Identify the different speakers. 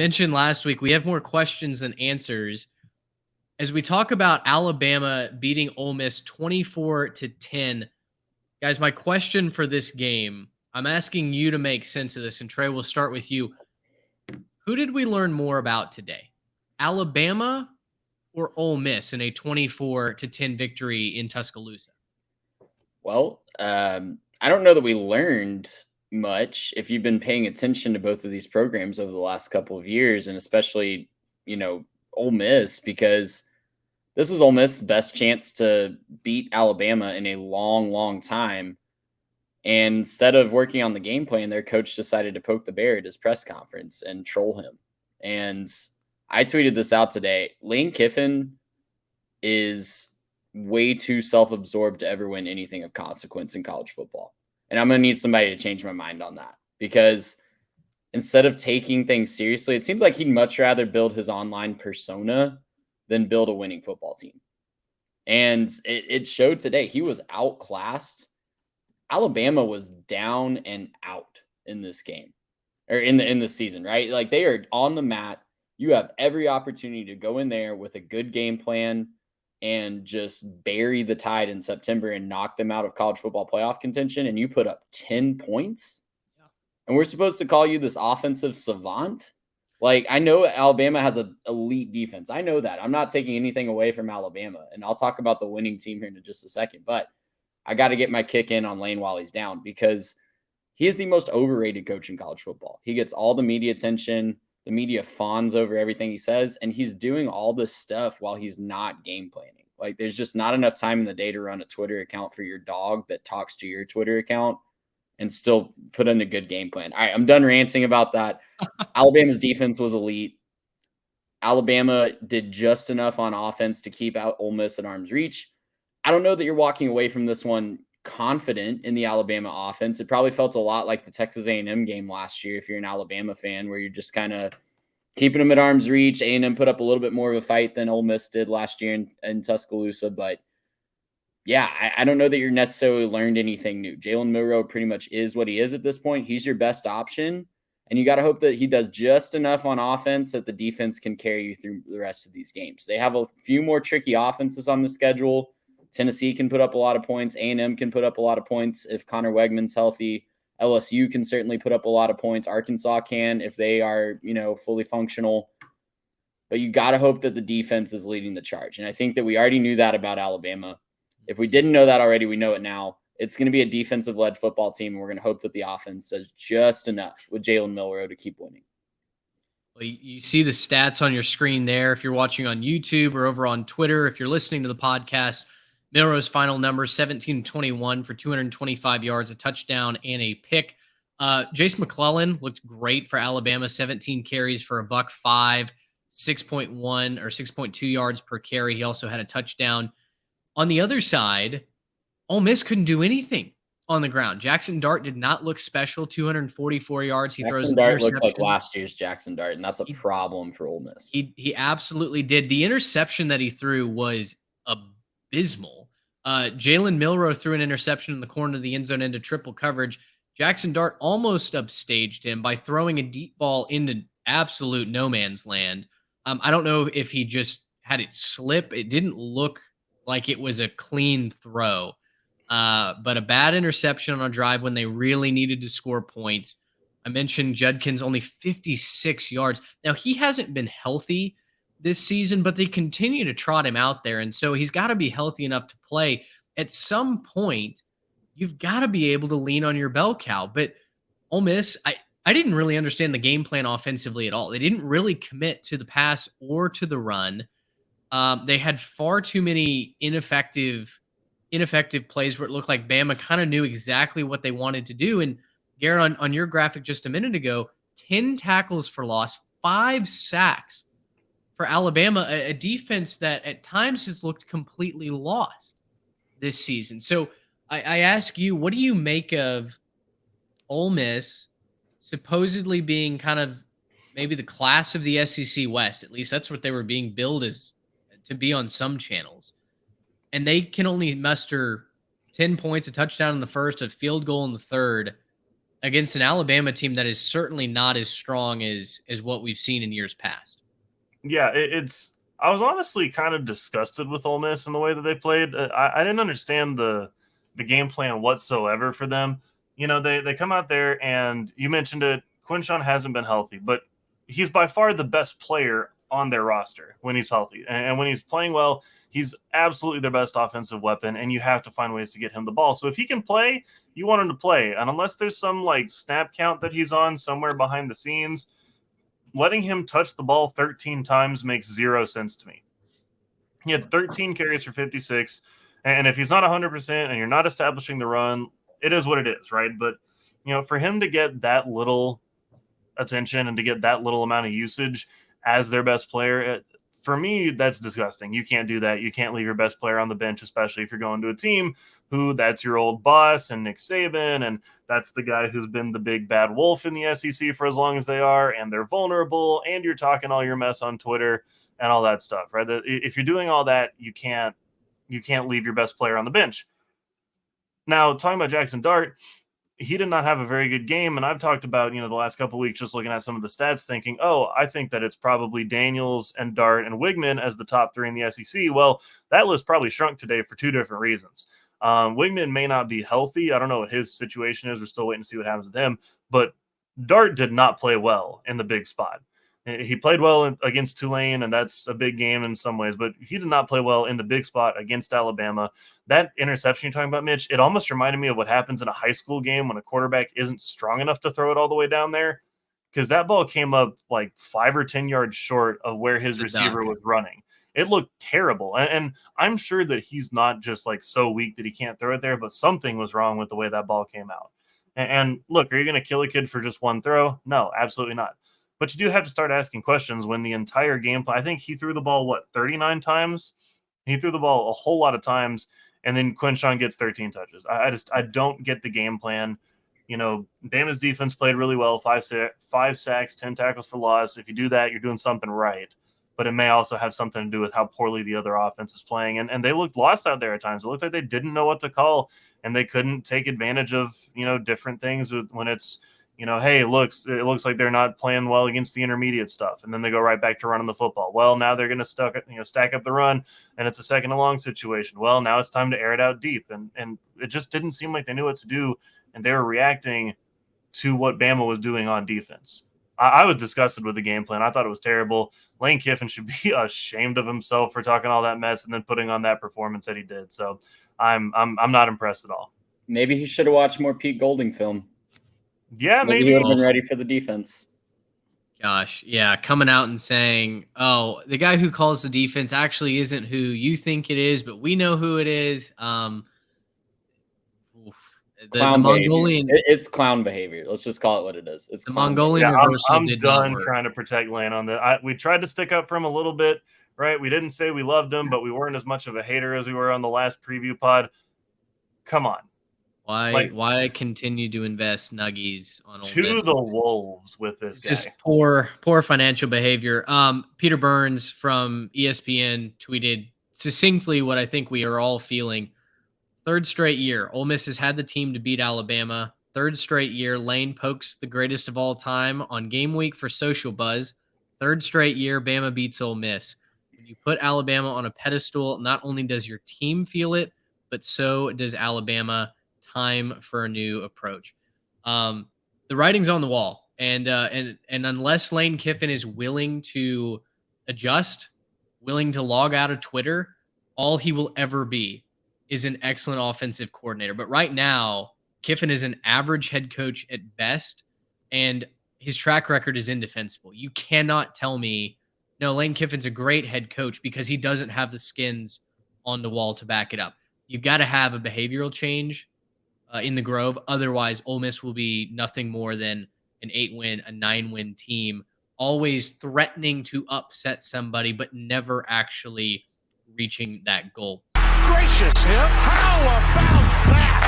Speaker 1: mentioned last week, we have more questions than answers as we talk about Alabama beating Ole Miss 24-10. Guys, my question for this game, I'm asking you to make sense of this. And Trey, we'll start with you. Who did we learn more about today? Alabama or Ole Miss in a 24-10 victory in Tuscaloosa?
Speaker 2: Well, I don't know that we learned much if you've been paying attention to both of these programs over the last couple of years, and especially, Ole Miss, because this was Ole Miss's best chance to beat Alabama in a long, long time. And instead of working on the game plan, their coach decided to poke the bear at his press conference and troll him. And I tweeted this out today. Lane Kiffin is way too self-absorbed to ever win anything of consequence in college football. And I'm going to need somebody to change my mind on that, because instead of taking things seriously, it seems like he'd much rather build his online persona than build a winning football team. And it showed today. He was outclassed. Alabama was down and out in this game, or in the season, right? Like, they are on the mat. You have every opportunity to go in there with a good game plan and just bury the Tide in September and knock them out of college football playoff contention, and you put up 10 points. Yeah. And we're supposed to call you this offensive savant? Like, I know Alabama has an elite defense. I know that. I'm not taking anything away from Alabama, and I'll talk about the winning team here in just a second. But I got to get my kick in on Lane while he's down, because he is the most overrated coach in college football. He gets all the media attention. The media fawns over everything he says, and he's doing all this stuff while he's not game planning. Like, there's just not enough time in the day to run a Twitter account for your dog that talks to your Twitter account and still put in a good game plan. All right, I'm done ranting about that. Alabama's defense was elite. Alabama did just enough on offense to keep out Ole Miss at arm's reach. I don't know that you're walking away from this one confident in the Alabama offense. It probably felt a lot like the Texas A&M game last year, if you're an Alabama fan, where you're just kind of keeping them at arm's reach. A&M put up a little bit more of a fight than Ole Miss did last year in Tuscaloosa. But yeah, I don't know that you're necessarily learned anything new. Jalen Milroe pretty much is what he is at this point. He's your best option. And you got to hope that he does just enough on offense that the defense can carry you through the rest of these games. They have a few more tricky offenses on the schedule. Tennessee can put up a lot of points. A&M can put up a lot of points if Connor Wegman's healthy. LSU can certainly put up a lot of points. Arkansas can if they are, fully functional. But you got to hope that the defense is leading the charge. And I think that we already knew that about Alabama. If we didn't know that already, we know it now. It's going to be a defensive-led football team, and we're going to hope that the offense does just enough with Jalen Milroe to keep winning.
Speaker 1: Well, you see the stats on your screen there. If you're watching on YouTube or over on Twitter, if you're listening to the podcast, Milroe's final numbers, 17-21 for 225 yards, a touchdown, and a pick. Jace McClellan looked great for Alabama, 17 carries for $105, 6.1 or 6.2 yards per carry. He also had a touchdown. On the other side, Ole Miss couldn't do anything on the ground. Jackson Dart did not look special, 244 yards.
Speaker 2: Jackson Dart looked like last year's Jackson Dart, and that's a problem for Ole Miss.
Speaker 1: He absolutely did. The interception that he threw was abysmal. Jalen Milroe threw an interception in the corner of the end zone into triple coverage. Jackson Dart almost upstaged him by throwing a deep ball into absolute no man's land. I don't know if he just had it slip. It didn't look like it was a clean throw. But a bad interception on a drive when they really needed to score points. I mentioned Judkins only 56 yards. Now, he hasn't been healthy this season, but they continue to trot him out there. And so he's got to be healthy enough to play. At some point, you've got to be able to lean on your bell cow. But Ole Miss, I didn't really understand the game plan offensively at all. They didn't really commit to the pass or to the run. They had far too many ineffective plays where it looked like Bama kind of knew exactly what they wanted to do. And Garrett, on your graphic just a minute ago, 10 tackles for loss, 5 sacks for Alabama, a defense that at times has looked completely lost this season. So I ask you, what do you make of Ole Miss supposedly being kind of maybe the class of the SEC West? At least that's what they were being billed as to be on some channels. And they can only muster 10 points, a touchdown in the first, a field goal in the third against an Alabama team that is certainly not as strong as what we've seen in years past.
Speaker 3: Yeah, it's. I was honestly kind of disgusted with Ole Miss and the way that they played. I didn't understand the game plan whatsoever for them. You know, they come out there and you mentioned it. Quinshawn hasn't been healthy, but he's by far the best player on their roster when he's healthy, and when he's playing well, he's absolutely their best offensive weapon. And you have to find ways to get him the ball. So if he can play, you want him to play, and unless there's some like snap count that he's on somewhere behind the scenes, letting him touch the ball 13 times makes zero sense to me. He had 13 carries for 56. And if he's not 100% and you're not establishing the run, it is what it is, right? But, you know, for him to get that little attention and to get that little amount of usage as their best player, for me, that's disgusting. You can't do that. You can't leave your best player on the bench, especially if you're going to a team who that's your old boss and Nick Saban, and that's the guy who's been the big bad wolf in the SEC for as long as they are, and they're vulnerable, and you're talking all your mess on Twitter and all that stuff, right? If you're doing all that, you can't leave your best player on the bench. Now, talking about Jackson Dart, he did not have a very good game. And I've talked about, you know, the last couple of weeks, just looking at some of the stats, thinking, oh, I think that it's probably Daniels and Dart and Wigman as the top three in the SEC. Well, that list probably shrunk today for two different reasons. Wigman may not be healthy. I don't know what his situation is. We're still waiting to see what happens with him. But Dart did not play well in the big spot. He played well against Tulane, and that's a big game in some ways, but he did not play well in the big spot against Alabama. That interception you're talking about, Mitch, it almost reminded me of what happens in a high school game when a quarterback isn't strong enough to throw it all the way down there, because that ball came up like 5 or 10 yards short of where his receiver was running. It looked terrible, and I'm sure that he's not just like so weak that he can't throw it there, but something was wrong with the way that ball came out. And look, are you going to kill a kid for just one throw? No, absolutely not. But you do have to start asking questions when the entire game plan. I think he threw the ball, 39 times? He threw the ball a whole lot of times, and then Quinshawn gets 13 touches. I don't get the game plan. You know, Bama's defense played really well, 5 sacks, 10 tackles for loss. If you do that, you're doing something right. But it may also have something to do with how poorly the other offense is playing. And they looked lost out there at times. It looked like they didn't know what to call, and they couldn't take advantage of, you know, different things when it's, you know, hey, it looks like they're not playing well against the intermediate stuff, and then they go right back to running the football. Well, now they're going to stack up the run, and it's a second and long situation. Well, now it's time to air it out deep, and it just didn't seem like they knew what to do, and they were reacting to what Bama was doing on defense. I was disgusted with the game plan. I thought it was terrible. Lane Kiffin should be ashamed of himself for talking all that mess and then putting on that performance that he did. So I'm not impressed at all.
Speaker 2: Maybe he should have watched more Pete Golding film.
Speaker 3: Yeah, maybe
Speaker 2: he would have been ready for the defense.
Speaker 1: Gosh, yeah, coming out and saying, oh, the guy who calls the defense actually isn't who you think it is, but we know who it is. The Mongolian,
Speaker 2: it's clown behavior. Let's just call it what it is. It's
Speaker 1: the Mongolian reversal.
Speaker 3: I'm done trying to protect Lane on that. We tried to stick up for him a little bit, right? We didn't say we loved him, but we weren't as much of a hater as we were on the last preview pod. Come on.
Speaker 1: Why continue to invest nuggies on Ole
Speaker 3: to
Speaker 1: Miss?
Speaker 3: The wolves with this guy?
Speaker 1: Just poor financial behavior. Peter Burns from ESPN tweeted succinctly what I think we are all feeling. Third straight year, Ole Miss has had the team to beat Alabama. Third straight year, Lane pokes the greatest of all time on game week for social buzz. Third straight year, Bama beats Ole Miss. When you put Alabama on a pedestal, not only does your team feel it, but so does Alabama. Time for a new approach. The writing's on the wall, and unless Lane Kiffin is willing to adjust, willing to log out of Twitter, all he will ever be is an excellent offensive coordinator. But right now, Kiffin is an average head coach at best, and his track record is indefensible. You cannot tell me, no, Lane Kiffin's a great head coach because he doesn't have the skins on the wall to back it up. You've got to have a behavioral change in the Grove. Otherwise, Ole Miss will be nothing more than an 8-win, a 9-win team, always threatening to upset somebody, but never actually reaching that goal.
Speaker 4: Gracious him! How about that?